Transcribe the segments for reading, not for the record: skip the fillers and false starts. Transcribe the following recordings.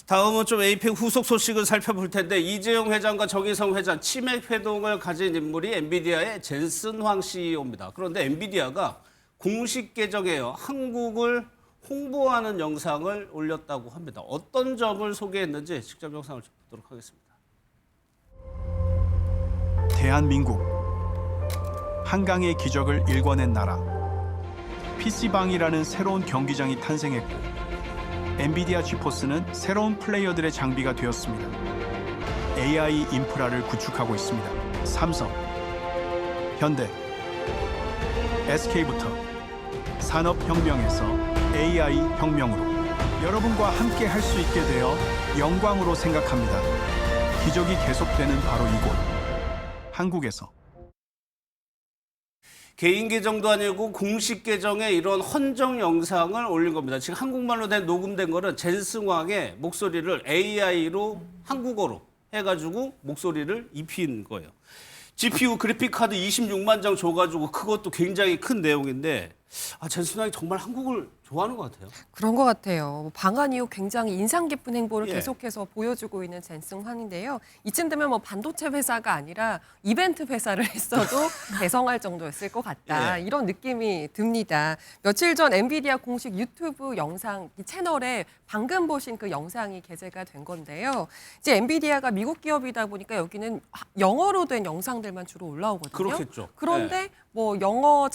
다음은 좀 에이펙 후속 소식을 살펴볼 텐데 이재용 회장과 정의성 회장 치맥 회동을 가진 인물이 엔비디아의 젠슨 황 CEO입니다. 그런데 엔비디아가 공식 계정에 한국을 홍보하는 영상을 올렸다고 합니다. 어떤 점을 소개했는지 직접 영상을 보도록 하겠습니다. 대한민국, 한강의 기적을 일궈낸 나라. PC방이라는 새로운 경기장이 탄생했고 엔비디아 지포스는 새로운 플레이어들의 장비가 되었습니다. AI 인프라를 구축하고 있습니다. 삼성, 현대, SK부터 산업혁명에서 AI 혁명으로 여러분과 함께 할 수 있게 되어 영광으로 생각합니다. 기적이 계속되는 바로 이곳, 한국에서. 개인 계정도 아니고 공식 계정에 이런 헌정 영상을 올린 겁니다. 지금 한국말로 녹음된 거는 젠슨 황의 목소리를 AI로 한국어로 해가지고 목소리를 입힌 거예요. GPU 그래픽카드 26만 장 줘가지고 그것도 굉장히 큰 내용인데 젠슨 황이 정말 한국을 좋아하는 것 같아요. 그런 것 같아요. 방한 이후 굉장히 인상 깊은 행보를 예. 계속해서 보여주고 있는 젠슨 황인데요. 이쯤 되면 뭐 반도체 회사가 아니라 이벤트 회사를 했어도 대성할 정도였을 것 같다. 예. 이런 느낌이 듭니다. 며칠 전 엔비디아 공식 유튜브 영상 이 채널에 방금 보신 그 영상이 게재가 된 건데요. 이제 엔비디아가 미국 기업이다 보니까 여기는 영어로 된 영상들만 주로 올라오거든요. 그렇겠죠. 그런데 뭐 영어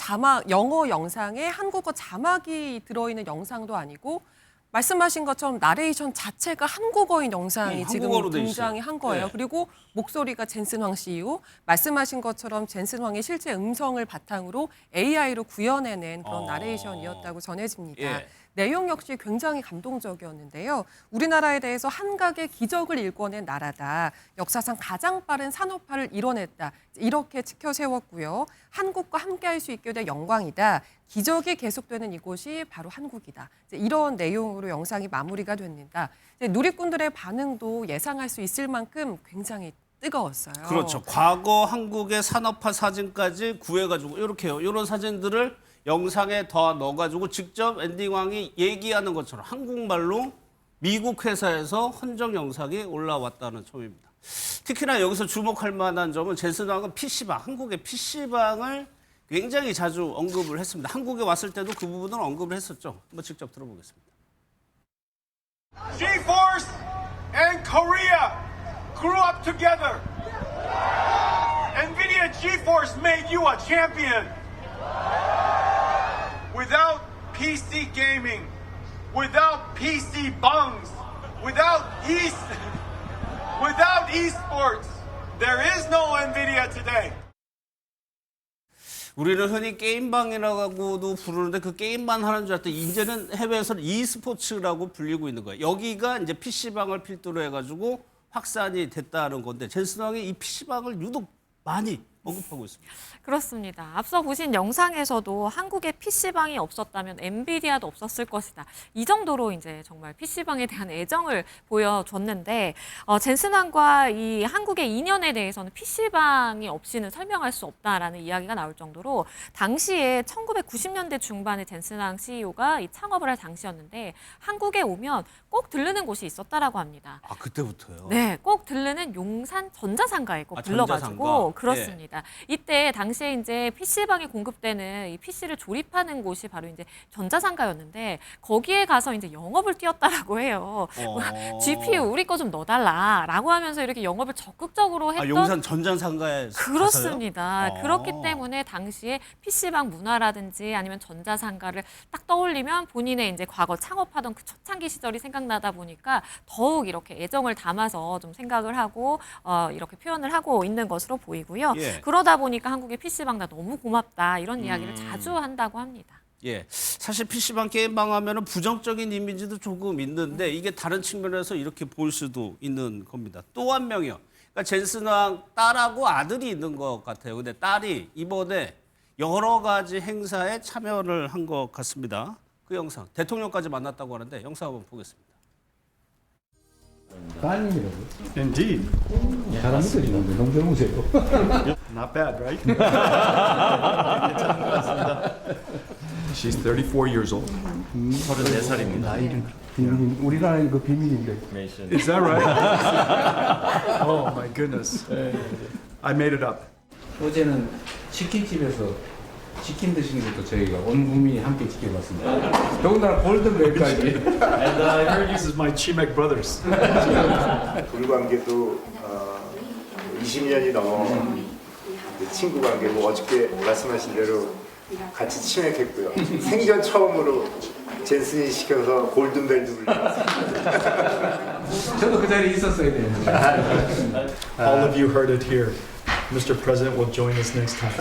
영상에 한국어 자막이 들어있는 영상도 아니고 말씀하신 것처럼 나레이션 자체가 한국어인 영상이 지금 한국어로 돼 등장이 있어요. 한 거예요. 네. 그리고 목소리가 젠슨 황 CEO, 말씀하신 것처럼 젠슨 황의 실제 음성을 바탕으로 AI로 구현해낸 그런 나레이션이었다고 전해집니다. 예. 내용 역시 굉장히 감동적이었는데요. 우리나라에 대해서 한각의 기적을 일궈낸 나라다. 역사상 가장 빠른 산업화를 이뤄냈다. 이렇게 치켜 세웠고요. 한국과 함께할 수 있게 된 영광이다. 기적이 계속되는 이곳이 바로 한국이다. 이런 내용으로 영상이 마무리가 됩니다. 누리꾼들의 반응도 예상할 수 있을 만큼 굉장히 뜨거웠어요. 그렇죠. 과거 한국의 산업화 사진까지 구해가지고 이렇게요. 이런 사진들을 영상에 더 넣어가지고 직접 엔딩왕이 얘기하는 것처럼 한국말로 미국 회사에서 헌정 영상이 올라왔다는 점입니다. 특히나 여기서 주목할 만한 점은 젠슨 황은 PC방, 한국의 PC방을 굉장히 자주 언급을 했습니다. 한국에 왔을 때도 그 부분을 언급을 했었죠. 한번 직접 들어보겠습니다. GeForce and Korea grew up together. NVIDIA GeForce made you a champion. Without PC gaming, without PC bungs, without esports, there is no NVIDIA today. 우리는 흔히 게임방이라고도 부르는데 그 게임만 하는 줄 알았더니 이제는 해외에서는 e스포츠라고 불리고 있는 거예요. 여기가 이제 PC방을 필두로 해가지고 확산이 됐다는 건데 젠슨 황이 이 PC방을 유독 많이 언급하고 있습니다. 그렇습니다. 앞서 보신 영상에서도 한국에 PC방이 없었다면 엔비디아도 없었을 것이다. 이 정도로 이제 정말 PC방에 대한 애정을 보여줬는데 젠슨 황과 이 한국의 인연에 대해서는 PC방이 없이는 설명할 수 없다라는 이야기가 나올 정도로 당시에 1990년대 중반에 젠슨 황 CEO가 이 창업을 할 당시였는데 한국에 오면 꼭 들르는 곳이 있었다라고 합니다. 아, 그때부터요? 네, 꼭 들르는 용산 전자상가에 꼭 들러가지고 전자상가. 그렇습니다. 이때 당시에 이제 PC방에 공급되는 이 PC를 조립하는 곳이 바로 이제 전자상가였는데 거기에 가서 이제 영업을 뛰었다라고 해요. GPU 우리 거 좀 넣어달라라고 하면서 이렇게 영업을 적극적으로 했던 용산 전자상가에 그렇습니다. 가서요? 그렇기 때문에 당시에 PC방 문화라든지 아니면 전자상가를 딱 떠올리면 본인의 이제 과거 창업하던 그 초창기 시절이 생각나다 보니까 더욱 이렇게 애정을 담아서 좀 생각을 하고 이렇게 표현을 하고 있는 것으로 보이고요. 예. 그러다 보니까 한국의 PC방 나 너무 고맙다 이런 이야기를 자주 한다고 합니다. 예, 사실 PC방 게임방 하면은 부정적인 이미지도 조금 있는데 이게 다른 측면에서 이렇게 볼 수도 있는 겁니다. 또 한 명이요. 그러니까 젠슨 황 딸하고 아들이 있는 것 같아요. 근데 딸이 이번에 여러 가지 행사에 참여를 한 것 같습니다. 그 영상, 대통령까지 만났다고 하는데 영상 한번 보겠습니다. 따님이라고. Indeed. 사람 믿어지는데 너무 젊으세요. Not bad, right? She's 34 years old. 34살입니다. 나이는 우리나라의 그 비밀인데. Is that right? Oh my goodness. I made it up. 어제는 치킨집에서 치킨 드시는 것도 저희가 온 국민이 함께 지켜봤습니다. 더군다나 골든벨까지. And I heard this is my Chimek brothers. 불관계도 20년이 넘어 친구 관계고 어저께 말씀하신 대로 같이 치맥했고요. 생전 처음으로 젠슨이 시켜서 골든벨도 불러봤습니다. 저도 그 자리에 있었어야 되는데. All of you heard it here. Mr. President will join us next time.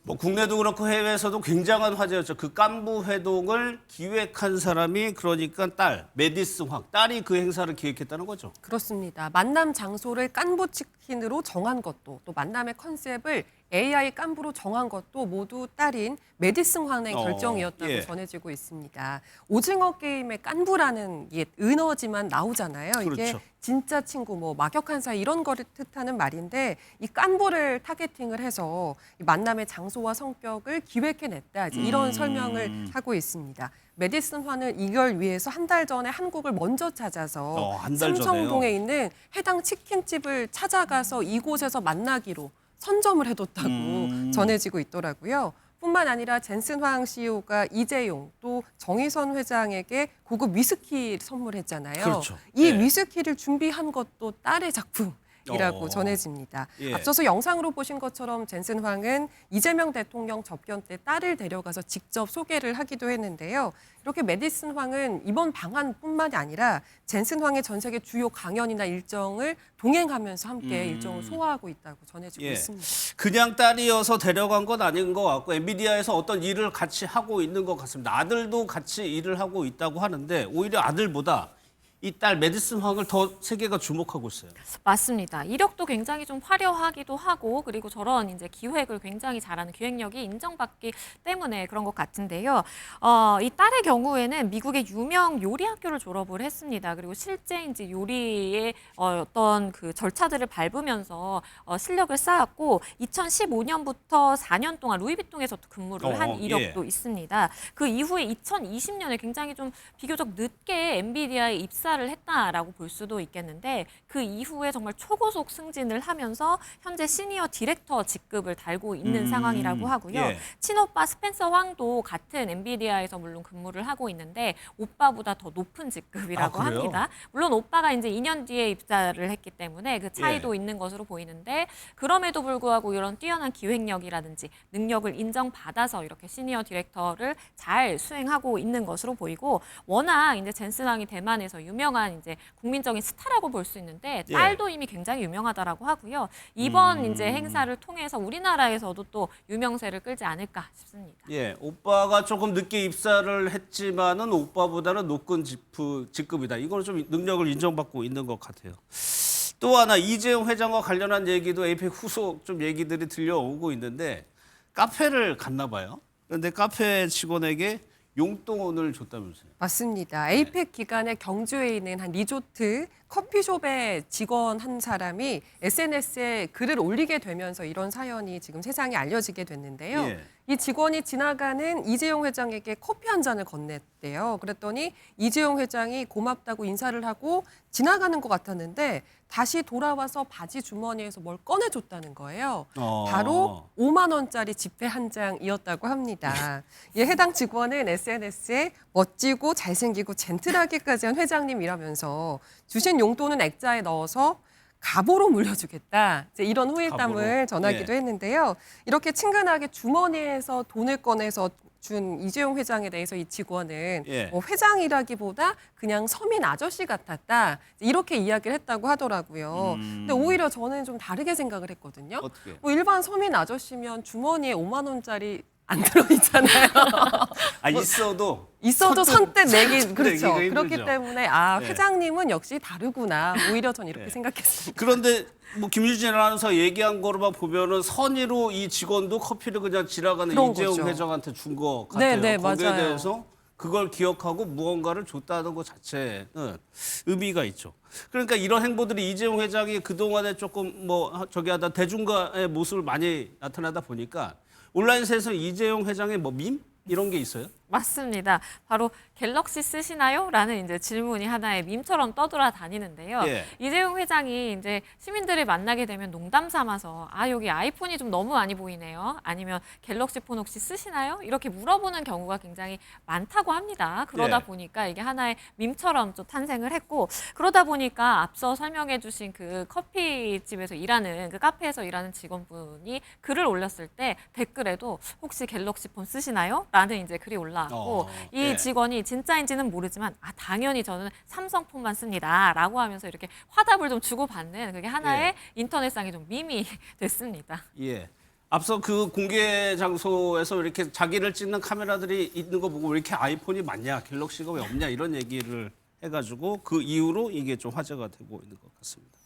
뭐 국내도 그렇고 해외에서도 굉장한 화제였죠. 그 깐부 회동을 기획한 사람이 그러니까 딸 메디슨 황 딸이 그 행사를 기획했다는 거죠. 그렇습니다. 만남 장소를 깐부 치킨으로 정한 것도 또 만남의 컨셉을 AI 깐부로 정한 것도 모두 딸인 메디슨 황의 결정이었다고 예. 전해지고 있습니다. 오징어 게임의 깐부라는 옛 은어지만 나오잖아요. 이게 그렇죠. 진짜 친구, 뭐 막역한 사이 이런 거를 뜻하는 말인데 이 깐부를 타겟팅을 해서 이 만남의 장소와 성격을 기획해냈다. 이제 이런 설명을 하고 있습니다. 메디슨 환은 이걸 위해서 한 달 전에 한국을 먼저 찾아서 한달 전에요? 삼성동에 있는 해당 치킨집을 찾아가서 이곳에서 만나기로 선점을 해뒀다고 전해지고 있더라고요. 뿐만 아니라 젠슨 황 CEO가 이재용 또 정의선 회장에게 고급 위스키 선물했잖아요. 그렇죠. 이 네. 위스키를 준비한 것도 딸의 작품이라고 전해집니다. 예. 앞서서 영상으로 보신 것처럼 젠슨 황은 이재명 대통령 접견 때 딸을 데려가서 직접 소개를 하기도 했는데요. 이렇게 메디슨 황은 이번 방한뿐만이 아니라 젠슨 황의 전 세계 주요 강연이나 일정을 동행하면서 함께 일정을 소화하고 있다고 전해지고 예. 있습니다. 그냥 딸이어서 데려간 건 아닌 것 같고 엔비디아에서 어떤 일을 같이 하고 있는 것 같습니다. 아들도 같이 일을 하고 있다고 하는데 오히려 아들보다 이 딸 메디슨 황을 더 세계가 주목하고 있어요. 맞습니다. 이력도 굉장히 좀 화려하기도 하고 그리고 저런 이제 기획을 굉장히 잘하는 기획력이 인정받기 때문에 그런 것 같은데요. 이 딸의 경우에는 미국의 유명 요리 학교를 졸업을 했습니다. 그리고 실제 이제 요리의 어떤 그 절차들을 밟으면서 실력을 쌓았고 2015년부터 4년 동안 루이비통에서도 근무를 한 이력도 있습니다. 그 이후에 2020년에 굉장히 좀 비교적 늦게 엔비디아에 입사를 했다라고 볼 수도 있겠는데 그 이후에 정말 초고속 승진을 하면서 현재 시니어 디렉터 직급을 달고 있는 상황이라고 하고요. 예. 친오빠 스펜서 황도 같은 엔비디아에서 물론 근무를 하고 있는데 오빠보다 더 높은 직급이라고 아, 그래요? 합니다. 물론 오빠가 이제 2년 뒤에 입사를 했기 때문에 그 차이도 있는 것으로 보이는데 그럼에도 불구하고 이런 뛰어난 기획력이라든지 능력을 인정받아서 이렇게 시니어 디렉터를 잘 수행하고 있는 것으로 보이고 워낙 이제 젠슨 황이 대만에서 유명한 이제 국민적인 스타라고 볼 수 있는데 딸도 이미 굉장히 유명하다라고 하고요. 이번 이제 행사를 통해서 우리나라에서도 또 유명세를 끌지 않을까 싶습니다. 예, 오빠가 조금 늦게 입사를 했지만은 오빠보다는 높은 직급이다. 이거는 좀 능력을 인정받고 있는 것 같아요. 또 하나 이재용 회장과 관련한 얘기도 에이펙 후속 좀 얘기들이 들려오고 있는데 카페를 갔나 봐요. 그런데 카페 직원에게 용돈을 줬다면서요. 맞습니다. 에이펙 기간에 경주에 있는 한 리조트 커피숍의 직원 한 사람이 SNS에 글을 올리게 되면서 이런 사연이 지금 세상에 알려지게 됐는데요. 예. 이 직원이 지나가는 이재용 회장에게 커피 한 잔을 건넸대요. 그랬더니 이재용 회장이 고맙다고 인사를 하고 지나가는 것 같았는데 다시 돌아와서 바지 주머니에서 뭘 꺼내줬다는 거예요. 바로 5만 원짜리 지폐 한 장이었다고 합니다. 이 해당 직원은 SNS에 멋지고 잘생기고 젠틀하게까지 한 회장님이라면서 주신 용돈은 액자에 넣어서 갑오로 물려주겠다. 이제 이런 후일담을 갑오로. 전하기도 했는데요. 이렇게 친근하게 주머니에서 돈을 꺼내서 준 이재용 회장에 대해서 이 직원은 회장이라기보다 그냥 서민 아저씨 같았다. 이렇게 이야기를 했다고 하더라고요. 근데 오히려 저는 좀 다르게 생각을 했거든요. 어떻게? 뭐 일반 서민 아저씨면 주머니에 5만 원짜리 안 들어있잖아요. 아, 있어도 선뜻 내기 그렇죠. 내기가 그렇기 힘들죠. 때문에 회장님은 역시 다르구나. 오히려 전 이렇게 생각했습니다. 그런데 뭐 김유진 아나운서 얘기한 거로만 보면은 선의로 이 직원도 커피를 그냥 지나가는 그런 이재용 거죠. 회장한테 준 거 같아요. 네, 거기에 맞아요. 대해서 그걸 기억하고 무언가를 줬다는 것 자체는 의미가 있죠. 그러니까 이런 행보들이 이재용 회장이 그동안에 조금 저기 하다 대중과의 모습을 많이 나타나다 보니까 온라인에서 이재용 회장의 밈 이런 게 있어요? 맞습니다. 바로 갤럭시 쓰시나요? 라는 이제 질문이 하나의 밈처럼 떠돌아 다니는데요. 예. 이재용 회장이 이제 시민들을 만나게 되면 농담 삼아서 여기 아이폰이 좀 너무 많이 보이네요. 아니면 갤럭시 폰 혹시 쓰시나요? 이렇게 물어보는 경우가 굉장히 많다고 합니다. 그러다 예. 보니까 이게 하나의 밈처럼 좀 탄생을 했고 그러다 보니까 앞서 설명해 주신 그 커피집에서 일하는 그 카페에서 일하는 직원분이 글을 올렸을 때 댓글에도 혹시 갤럭시 폰 쓰시나요? 라는 이제 글이 올라왔고 이 예. 직원이 진짜인지는 모르지만 당연히 저는 삼성폰만 씁니다 라고 하면서 이렇게 화답을 좀 주고받는 그게 하나의 인터넷상의 좀 밈이 됐습니다. 예. 앞서 그 공개 장소에서 이렇게 자기를 찍는 카메라들이 있는 거 보고 왜 이렇게 아이폰이 많냐, 갤럭시가 왜 없냐 이런 얘기를 해가지고 그 이후로 이게 좀 화제가 되고 있는 것 같습니다.